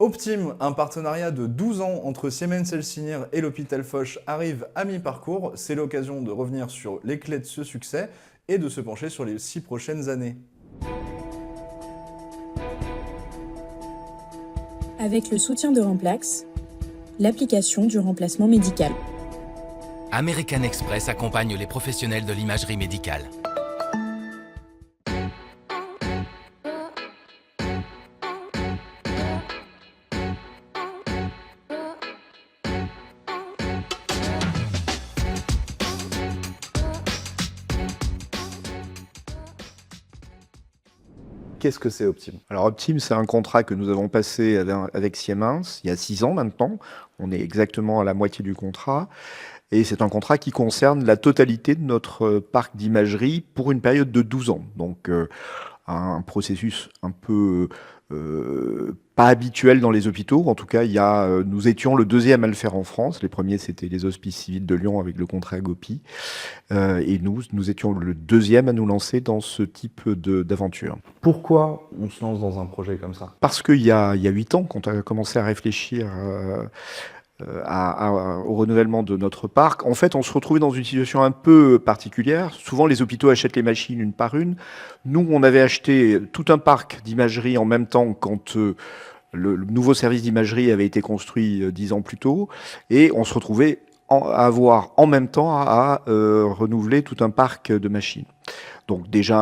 Optime, un partenariat de 12 ans entre Siemens Healthineers et l'hôpital Foch arrive à mi-parcours. C'est l'occasion de revenir sur les clés de ce succès et de se pencher sur les 6 prochaines années. Avec le soutien de Remplax, l'application du remplacement médical. American Express accompagne les professionnels de l'imagerie médicale. Qu'est-ce que c'est Optime? Alors Optime, c'est un contrat que nous avons passé avec Siemens il y a 6 ans maintenant. On est exactement à la moitié du contrat. Et c'est un contrat qui concerne la totalité de notre parc d'imagerie pour une période de 12 ans. Donc un processus un peu pas habituel dans les hôpitaux. En tout cas, nous étions le deuxième à le faire en France. Les premiers, c'était les Hospices civils de Lyon avec le contrat Gopi. Et nous étions le deuxième à nous lancer dans ce type d'aventure. Pourquoi on se lance dans un projet comme ça? Parce qu'il y a 8 ans, quand on a commencé à réfléchir au renouvellement de notre parc, en fait, on se retrouvait dans une situation un peu particulière. Souvent, les hôpitaux achètent les machines une par une. Nous, on avait acheté tout un parc d'imagerie en même temps quand le nouveau service d'imagerie avait été construit 10 ans plus tôt. Et on se retrouvait à avoir en même temps à renouveler tout un parc de machines. Donc déjà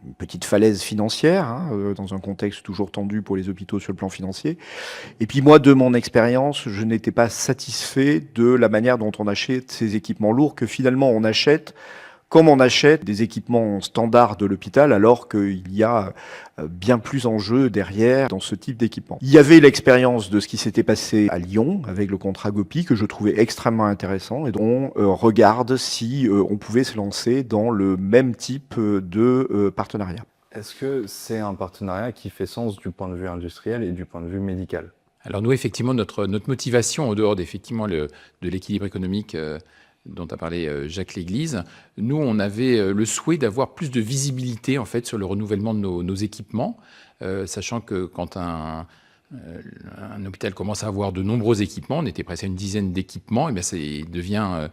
une petite falaise financière, dans un contexte toujours tendu pour les hôpitaux sur le plan financier. Et puis moi, de mon expérience, je n'étais pas satisfait de la manière dont on achète ces équipements lourds, que finalement on achète comme on achète des équipements standards de l'hôpital, alors qu'il y a bien plus en jeu derrière dans ce type d'équipement. Il y avait l'expérience de ce qui s'était passé à Lyon avec le contrat Gopi, que je trouvais extrêmement intéressant, et dont on regarde si on pouvait se lancer dans le même type de partenariat. Est-ce que c'est un partenariat qui fait sens du point de vue industriel et du point de vue médical? Alors nous, effectivement, notre motivation, en dehors de l'équilibre économique dont a parlé Jacques Léglise, nous, on avait le souhait d'avoir plus de visibilité en fait sur le renouvellement de nos équipements, sachant que quand un hôpital commence à avoir de nombreux équipements, on était presque à une dizaine d'équipements, et bien ça devient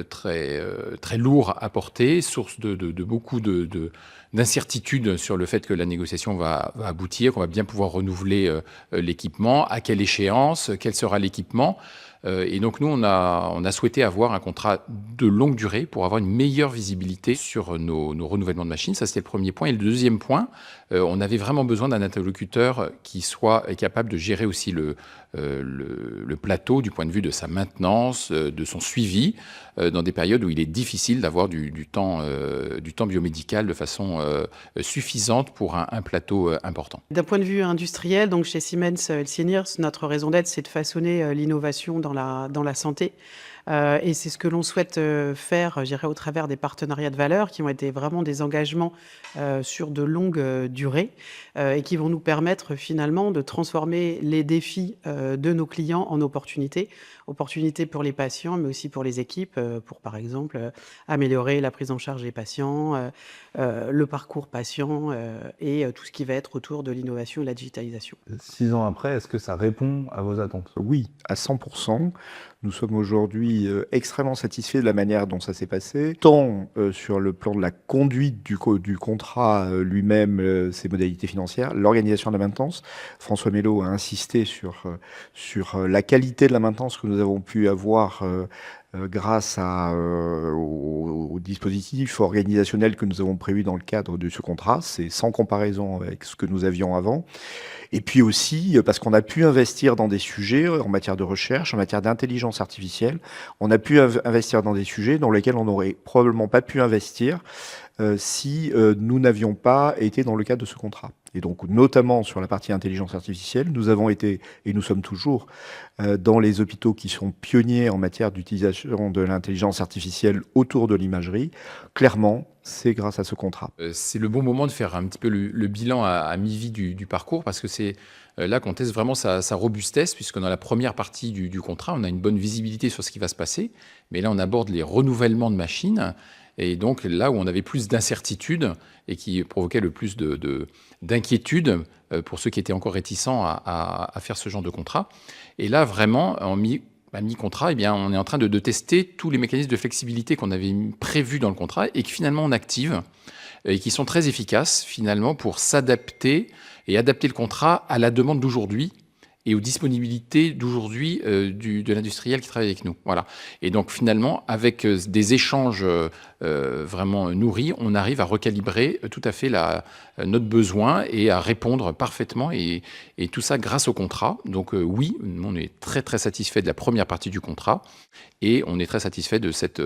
très lourd à porter, source de beaucoup d'incertitudes sur le fait que la négociation va aboutir, qu'on va bien pouvoir renouveler l'équipement, à quelle échéance, quel sera l'équipement. Et donc nous, on a souhaité avoir un contrat de longue durée pour avoir une meilleure visibilité sur nos renouvellements de machines. Ça, c'était le premier point. Et le deuxième point, on avait vraiment besoin d'un interlocuteur qui soit capable de gérer aussi le plateau du point de vue de sa maintenance, de son suivi, dans des périodes où il est difficile d'avoir du temps biomédical de façon suffisante pour un plateau important. D'un point de vue industriel, donc chez Siemens Healthineers, notre raison d'être, c'est de façonner l'innovation dans la santé. Et c'est ce que l'on souhaite faire, je dirais, au travers des partenariats de valeur qui ont été vraiment des engagements sur de longues durées et qui vont nous permettre finalement de transformer les défis de nos clients en opportunités. Opportunités pour les patients, mais aussi pour les équipes, pour par exemple améliorer la prise en charge des patients, le parcours patient et tout ce qui va être autour de l'innovation et de la digitalisation. 6 ans après, est-ce que ça répond à vos attentes? Oui, à 100%. Nous sommes aujourd'hui extrêmement satisfaits de la manière dont ça s'est passé, tant sur le plan de la conduite du contrat lui-même, ses modalités financières, l'organisation de la maintenance. François Mello a insisté sur la qualité de la maintenance que nous avons pu avoir grâce au dispositif organisationnel que nous avons prévu dans le cadre de ce contrat. C'est sans comparaison avec ce que nous avions avant. Et puis aussi, parce qu'on a pu investir dans des sujets en matière de recherche, en matière d'intelligence artificielle, on a pu investir dans des sujets dans lesquels on n'aurait probablement pas pu investir si nous n'avions pas été dans le cadre de ce contrat. Et donc, notamment sur la partie intelligence artificielle, nous avons été, et nous sommes toujours, dans les hôpitaux qui sont pionniers en matière d'utilisation de l'intelligence artificielle autour de l'imagerie. Clairement, c'est grâce à ce contrat. C'est le bon moment de faire un petit peu le bilan à mi-vie du parcours, parce que c'est là qu'on teste vraiment sa robustesse, puisque dans la première partie du contrat, on a une bonne visibilité sur ce qui va se passer. Mais là, on aborde les renouvellements de machines. Et donc là où on avait plus d'incertitudes et qui provoquait le plus d'inquiétudes pour ceux qui étaient encore réticents à faire ce genre de contrat. Et là, vraiment, en mi-contrat, eh bien, on est en train de tester tous les mécanismes de flexibilité qu'on avait prévus dans le contrat et que finalement on active et qui sont très efficaces finalement pour s'adapter et adapter le contrat à la demande d'aujourd'hui et aux disponibilités d'aujourd'hui de l'industriel qui travaille avec nous. Voilà. Et donc finalement, avec des échanges vraiment nourris, on arrive à recalibrer tout à fait notre besoin et à répondre parfaitement, et tout ça grâce au contrat. Donc oui, on est très très satisfait de la première partie du contrat, et on est très satisfait de cette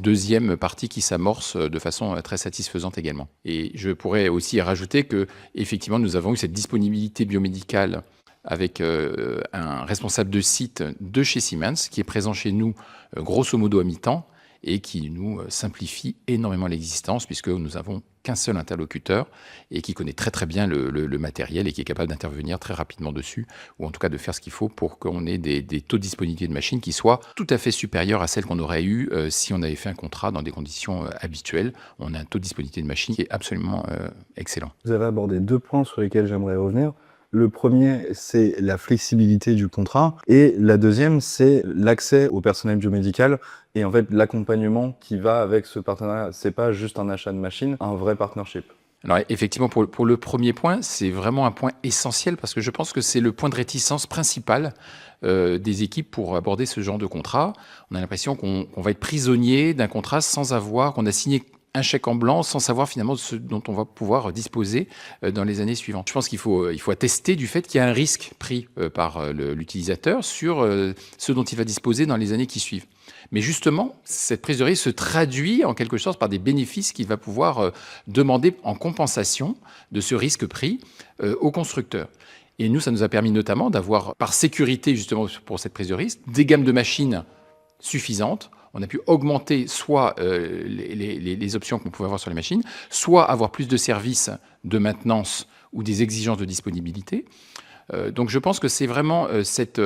deuxième partie qui s'amorce de façon très satisfaisante également. Et je pourrais aussi rajouter que effectivement, nous avons eu cette disponibilité biomédicale avec un responsable de site de chez Siemens qui est présent chez nous grosso modo à mi-temps et qui nous simplifie énormément l'existence, puisque nous n'avons qu'un seul interlocuteur et qui connaît très très bien le matériel et qui est capable d'intervenir très rapidement dessus, ou en tout cas de faire ce qu'il faut pour qu'on ait des taux de disponibilité de machines qui soient tout à fait supérieurs à celles qu'on aurait eues si on avait fait un contrat dans des conditions habituelles. On a un taux de disponibilité de machines qui est absolument excellent. Vous avez abordé 2 points sur lesquels j'aimerais revenir. Le premier, c'est la flexibilité du contrat, et la deuxième, c'est l'accès au personnel biomédical et en fait l'accompagnement qui va avec ce partenariat. C'est pas juste un achat de machine, un vrai partnership. Alors effectivement, pour le premier point, c'est vraiment un point essentiel, parce que je pense que c'est le point de réticence principal des équipes pour aborder ce genre de contrat. On a l'impression qu'on va être prisonnier d'un contrat qu'on a signé un chèque en blanc sans savoir finalement de ce dont on va pouvoir disposer dans les années suivantes. Je pense qu'il faut attester du fait qu'il y a un risque pris par l'utilisateur sur ce dont il va disposer dans les années qui suivent. Mais justement, cette prise de risque se traduit en quelque sorte par des bénéfices qu'il va pouvoir demander en compensation de ce risque pris au constructeur. Et nous, ça nous a permis notamment d'avoir, par sécurité justement pour cette prise de risque, des gammes de machines suffisantes. On a pu augmenter soit les options qu'on pouvait avoir sur les machines, soit avoir plus de services de maintenance ou des exigences de disponibilité. Donc je pense que c'est vraiment cette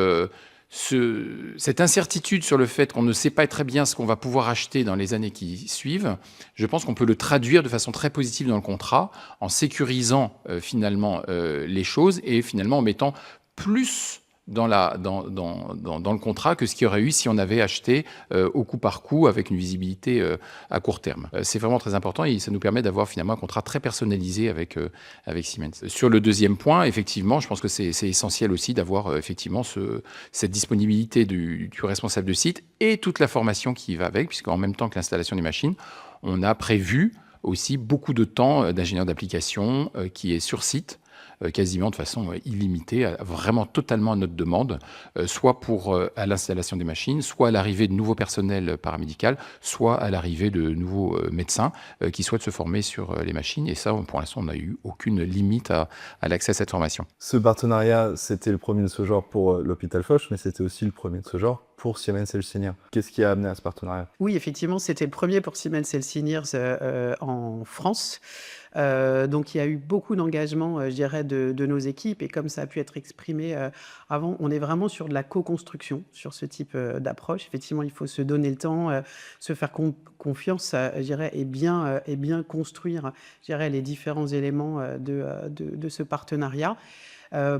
incertitude sur le fait qu'on ne sait pas très bien ce qu'on va pouvoir acheter dans les années qui suivent. Je pense qu'on peut le traduire de façon très positive dans le contrat, en sécurisant finalement les choses, et finalement en mettant plus dans le contrat que ce qu'il y aurait eu si on avait acheté au coup par coup avec une visibilité à court terme. C'est vraiment très important, et ça nous permet d'avoir finalement un contrat très personnalisé avec Siemens. Sur le deuxième point, effectivement, je pense que c'est essentiel aussi d'avoir effectivement cette disponibilité du responsable de site et toute la formation qui va avec, puisqu'en même temps que l'installation des machines, on a prévu aussi beaucoup de temps d'ingénieur d'application qui est sur site, quasiment de façon illimitée, vraiment totalement à notre demande, soit à l'installation des machines, soit à l'arrivée de nouveaux personnels paramédicaux, soit à l'arrivée de nouveaux médecins qui souhaitent se former sur les machines. Et ça, pour l'instant, on n'a eu aucune limite à l'accès à cette formation. Ce partenariat, c'était le premier de ce genre pour l'hôpital Foch, mais c'était aussi le premier de ce genre pour Siemens Healthineers. Qu'est-ce qui a amené à ce partenariat? Oui, effectivement, c'était le premier pour Siemens Healthineers en France. Donc il y a eu beaucoup d'engagement, je dirais, de nos équipes, et comme ça a pu être exprimé avant, on est vraiment sur de la co-construction sur ce type d'approche. Effectivement, il faut se donner le temps, se faire confiance, je dirais, et bien construire, je dirais, les différents éléments de ce partenariat.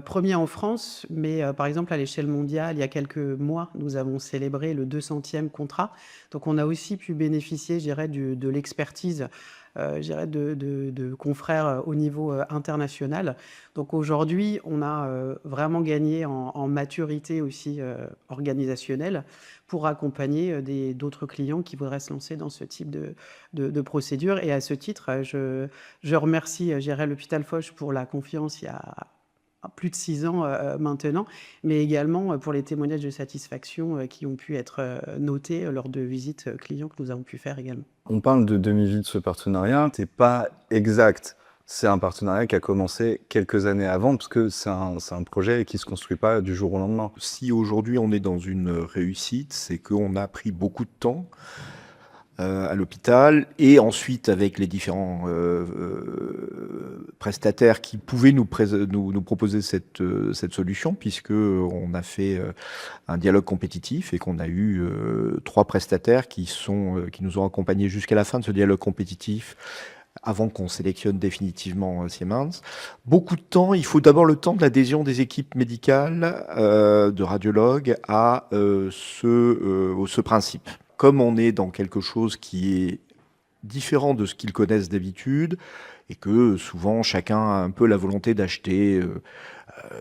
Premier en France, mais par exemple à l'échelle mondiale, il y a quelques mois, nous avons célébré le 200e contrat. Donc on a aussi pu bénéficier, je dirais, de l'expertise de confrères au niveau international. Donc aujourd'hui, on a vraiment gagné en maturité aussi organisationnelle pour accompagner d'autres clients qui voudraient se lancer dans ce type de procédure. Et à ce titre, je remercie l'hôpital Foch pour la confiance il y a plus de 6 ans maintenant, mais également pour les témoignages de satisfaction qui ont pu être notés lors de visites clients que nous avons pu faire également. On parle de demi-vie de ce partenariat, c'est pas exact. C'est un partenariat qui a commencé quelques années avant, parce que c'est un projet qui se construit pas du jour au lendemain. Si aujourd'hui on est dans une réussite, c'est qu'on a pris beaucoup de temps à l'hôpital, et ensuite avec les différents prestataires qui pouvaient nous proposer cette solution, puisque on a fait un dialogue compétitif et qu'on a eu 3 prestataires qui nous ont accompagnés jusqu'à la fin de ce dialogue compétitif, avant qu'on sélectionne définitivement Siemens. Beaucoup de temps, il faut d'abord le temps de l'adhésion des équipes médicales, de radiologues à ce principe. Comme on est dans quelque chose qui est différent de ce qu'ils connaissent d'habitude, et que souvent chacun a un peu la volonté d'acheter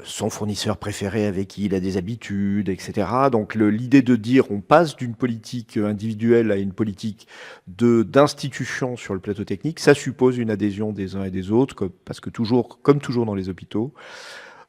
son fournisseur préféré avec qui il a des habitudes, etc. Donc l'idée de dire on passe d'une politique individuelle à une politique d'institution sur le plateau technique, ça suppose une adhésion des uns et des autres, parce que comme toujours dans les hôpitaux,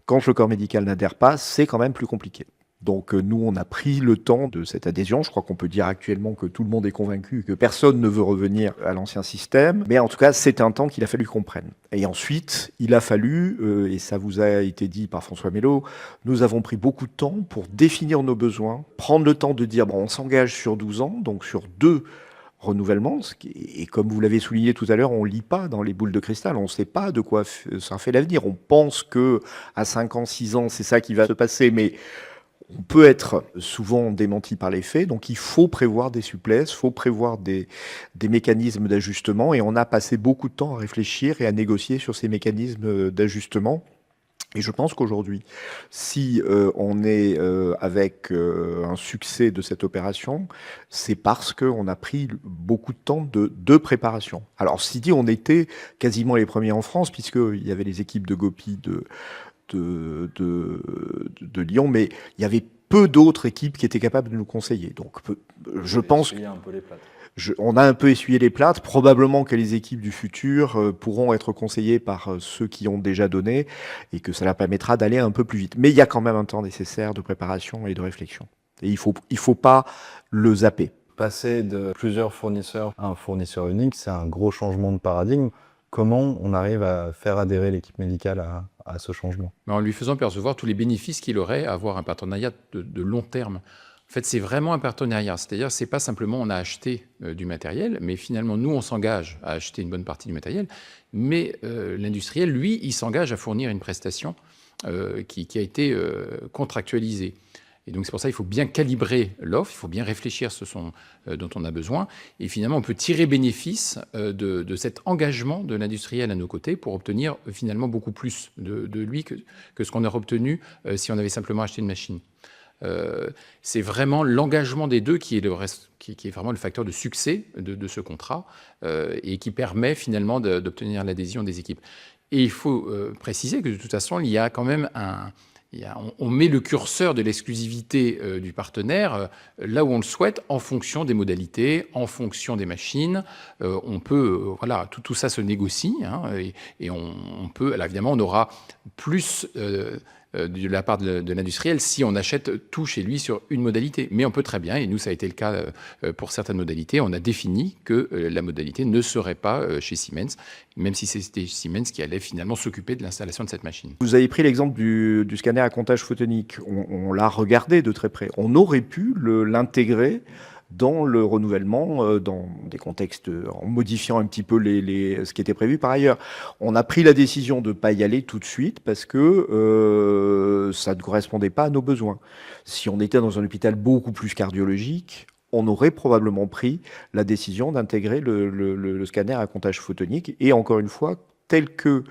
quand le corps médical n'adhère pas, c'est quand même plus compliqué. Donc nous, on a pris le temps de cette adhésion. Je crois qu'on peut dire actuellement que tout le monde est convaincu que personne ne veut revenir à l'ancien système. Mais en tout cas, c'est un temps qu'il a fallu qu'on prenne. Et ensuite, il a fallu, et ça vous a été dit par François Mello, nous avons pris beaucoup de temps pour définir nos besoins, prendre le temps de dire, bon, on s'engage sur 12 ans, donc sur 2 renouvellements. Et comme vous l'avez souligné tout à l'heure, on ne lit pas dans les boules de cristal, on ne sait pas de quoi ça fait l'avenir. On pense que à 5 ans, 6 ans, c'est ça qui va se passer, mais on peut être souvent démenti par les faits, donc il faut prévoir des souplesses, il faut prévoir des mécanismes d'ajustement, et on a passé beaucoup de temps à réfléchir et à négocier sur ces mécanismes d'ajustement. Et je pense qu'aujourd'hui, si on est avec un succès de cette opération, c'est parce qu'on a pris beaucoup de temps de préparation. Alors, si dit, on était quasiment les premiers en France, puisqu'il y avait les équipes de Gopi de Lyon, mais il y avait peu d'autres équipes qui étaient capables de nous conseiller. Donc, je pense on a un peu essuyé les plâtres. Probablement que les équipes du futur pourront être conseillées par ceux qui ont déjà donné, et que ça leur permettra d'aller un peu plus vite. Mais il y a quand même un temps nécessaire de préparation et de réflexion. Et il faut pas le zapper. Passer de plusieurs fournisseurs à un fournisseur unique, c'est un gros changement de paradigme. Comment on arrive à faire adhérer l'équipe médicale à ce changement? En lui faisant percevoir tous les bénéfices qu'il aurait à avoir un partenariat de long terme. En fait, c'est vraiment un partenariat. C'est-à-dire, c'est pas simplement on a acheté du matériel, mais finalement, nous, on s'engage à acheter une bonne partie du matériel, mais l'industriel, lui, il s'engage à fournir une prestation qui a été contractualisée. Et donc, c'est pour ça qu'il faut bien calibrer l'offre, il faut bien réfléchir à ce dont on a besoin. Et finalement, on peut tirer bénéfice de cet engagement de l'industriel à nos côtés pour obtenir finalement beaucoup plus de lui que ce qu'on aurait obtenu si on avait simplement acheté une machine. C'est vraiment l'engagement des deux qui est vraiment le facteur de succès de ce contrat et qui permet finalement d'obtenir l'adhésion des équipes. Et il faut préciser que de toute façon, il y a quand même on met le curseur de l'exclusivité du partenaire là où on le souhaite, en fonction des modalités, en fonction des machines. On peut, voilà, tout ça se négocie, hein, et on peut, alors évidemment, on aura plus de la part de l'industriel si on achète tout chez lui sur une modalité. Mais on peut très bien, et nous ça a été le cas pour certaines modalités, on a défini que la modalité ne serait pas chez Siemens, même si c'était Siemens qui allait finalement s'occuper de l'installation de cette machine. Vous avez pris l'exemple du scanner à comptage photonique. On l'a regardé de très près. On aurait pu l'intégrer dans le renouvellement, dans des contextes, en modifiant un petit peu ce qui était prévu par ailleurs. On a pris la décision de ne pas y aller tout de suite parce que ça ne correspondait pas à nos besoins. Si on était dans un hôpital beaucoup plus cardiologique, on aurait probablement pris la décision d'intégrer le scanner à comptage photonique. Et encore une fois, tel que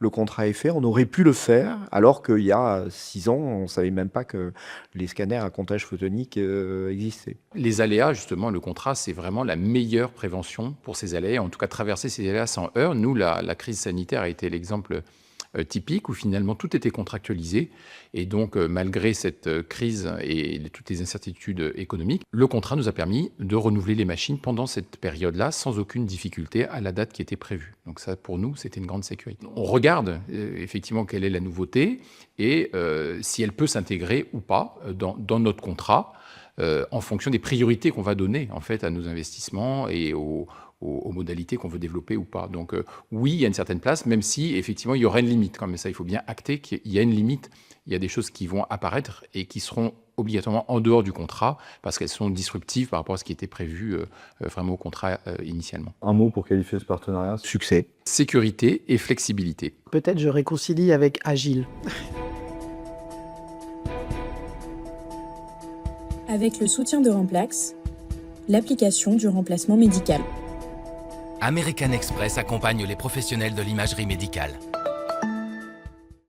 le contrat est fait, on aurait pu le faire, alors qu'il y a 6 ans, on ne savait même pas que les scanners à comptage photonique existaient. Les aléas, justement, le contrat, c'est vraiment la meilleure prévention pour ces aléas. En tout cas, traverser ces aléas sans heurts. Nous, la crise sanitaire a été l'exemple typique où finalement tout était contractualisé, et donc malgré cette crise et toutes les incertitudes économiques, le contrat nous a permis de renouveler les machines pendant cette période-là sans aucune difficulté à la date qui était prévue. Donc ça, pour nous, c'était une grande sécurité. On regarde effectivement quelle est la nouveauté et si elle peut s'intégrer ou pas dans notre contrat en fonction des priorités qu'on va donner en fait à nos investissements et aux modalités qu'on veut développer ou pas. Donc oui, il y a une certaine place, même si effectivement il y aura une limite. Comme ça, il faut bien acter qu'il y a une limite. Il y a des choses qui vont apparaître et qui seront obligatoirement en dehors du contrat parce qu'elles sont disruptives par rapport à ce qui était prévu vraiment au contrat initialement. Un mot pour qualifier ce partenariat? Succès. Sécurité et flexibilité. Peut-être je réconcilie avec agile. Avec le soutien de Remplax, l'application du remplacement médical. American Express accompagne les professionnels de l'imagerie médicale.